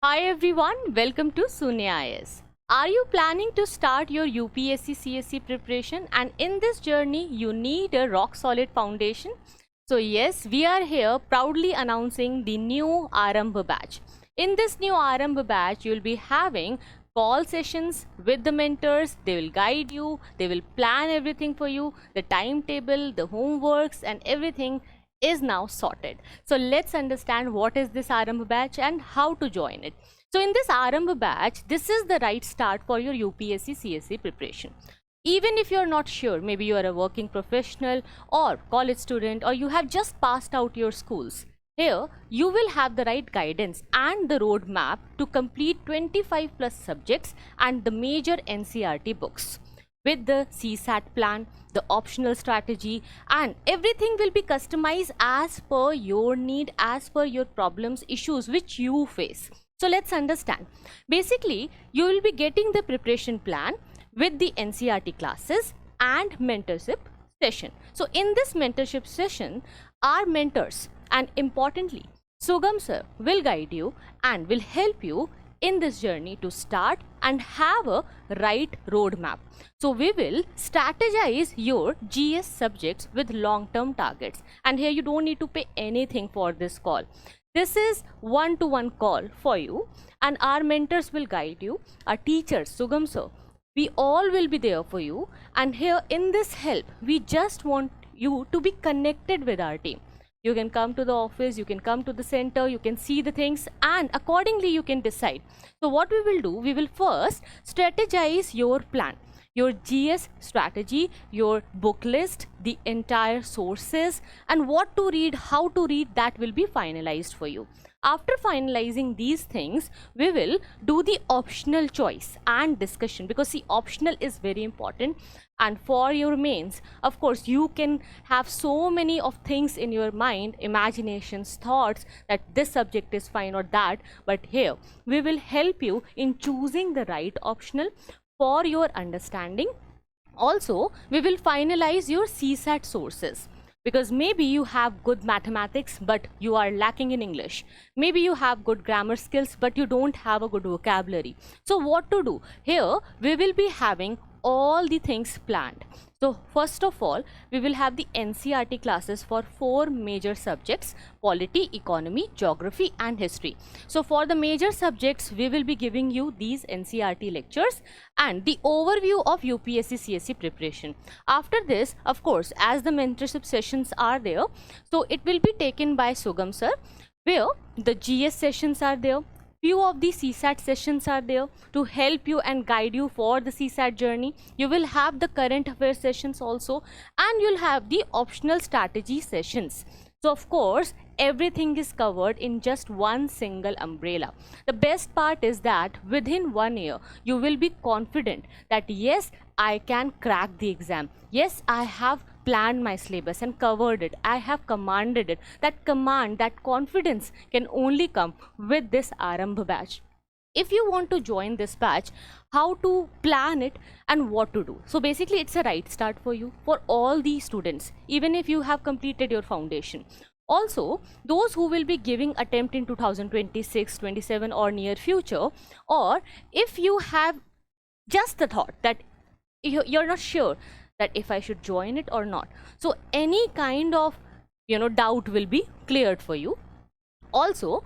Hi everyone, welcome to Sunya IS. Are you planning to start your UPSC CSC preparation, and in this journey you need a rock solid foundation? So yes, we are here proudly announcing the new Arambha batch. In this new Arambha batch, you will be having call sessions with the mentors. They will guide you, they will plan everything for you, the timetable, the homeworks and everything is now sorted. So let's understand what is this Arambha batch and how to join it. So in this Arambha batch, this is the right start for your UPSC CSC preparation. Even if you're not sure, maybe you are a working professional or college student, or you have just passed out your schools, here you will have the right guidance and the roadmap to complete 25 plus subjects and the major NCERT books with the CSAT plan, the optional strategy, and everything will be customized as per your need, as per your problems, issues which you face. So let's understand. Basically, you will be getting the preparation plan with the NCERT classes and mentorship session. So in this mentorship session, our mentors and importantly, Sugam sir will guide you and will help you in this journey to start and have a right roadmap. So we will strategize your GS subjects with long-term targets, and here you don't need to pay anything for this call. This is one-to-one call for you, and our mentors will guide you. Our teachers, Sugam sir, we all will be there for you, and here in this help, we just want you to be connected with our team. You can come to the office, you can come to the center, you can see the things, and accordingly you can decide. So what we will do, we will first strategize your plan, your GS strategy, your book list, the entire sources, and what to read, how to read, that will be finalized for you. After finalizing these things, we will do the optional choice and discussion, because see, optional is very important. And for your mains, of course, you can have so many of things in your mind, imaginations, thoughts that this subject is fine or that, but here we will help you in choosing the right optional for your understanding. Also, we will finalize your CSAT sources, because maybe you have good mathematics but you are lacking in English. Maybe you have good grammar skills but you don't have a good vocabulary. So what to do? Here we will be having all the things planned. So first of all, we will have the NCERT classes for 4 major subjects: polity, economy, geography and history. So for the major subjects, we will be giving you these NCERT lectures and the overview of UPSC CSC preparation. After this, of course, as the mentorship sessions are there, so it will be taken by Sugam sir, where the GS sessions are there. Few of the CSAT sessions are there to help you and guide you for the CSAT journey. You will have the current affairs sessions also, and you'll have the optional strategy sessions. So of course, everything is covered in just one single umbrella. The best part is that within 1 year, you will be confident that yes, I can crack the exam. Yes, I have planned my syllabus and covered it. I have commanded it. That command, that confidence can only come with this Arambha batch. If you want to join this batch, how to plan it and what to do. So basically, it's a right start for you, for all the students, even if you have completed your foundation. Also, those who will be giving attempt in 2026, 27 or near future, or if you have just the thought that you're not sure that if I should join it or not. So any kind of doubt will be cleared for you. Also,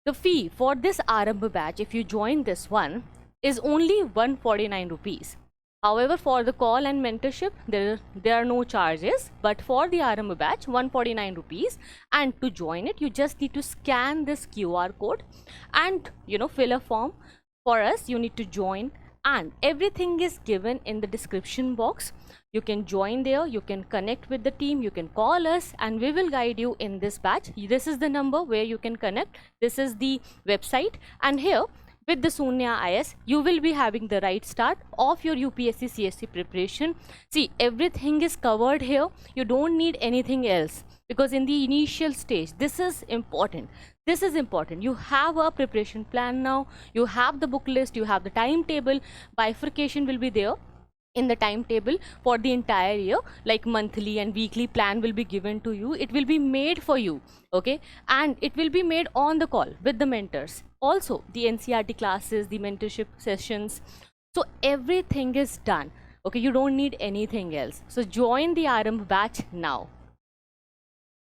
the fee for this Arambha batch, if you join this one, is only 149 rupees. However, for the call and mentorship, there are no charges, but for the Arambha batch, 149 rupees. And to join it, you just need to scan this QR code and fill a form. For us, you need to join, and everything is given in the description box. You can join there, you can connect with the team, you can call us, and we will guide you in this batch. This is the number where you can connect. This is the website, and here with the Sunya IS, you will be having the right start of your UPSC CSC preparation. See, everything is covered here. You don't need anything else, because in the initial stage, this is important. This is important. You have a preparation plan now. You have the book list. You have the timetable. Bifurcation will be there in the timetable for the entire year, like monthly and weekly plan will be given to you. It will be made for you, okay, and it will be made on the call with the mentors. Also the NCERT classes, the mentorship sessions, so everything is done. Okay, you don't need anything else. So join the Arambh batch now.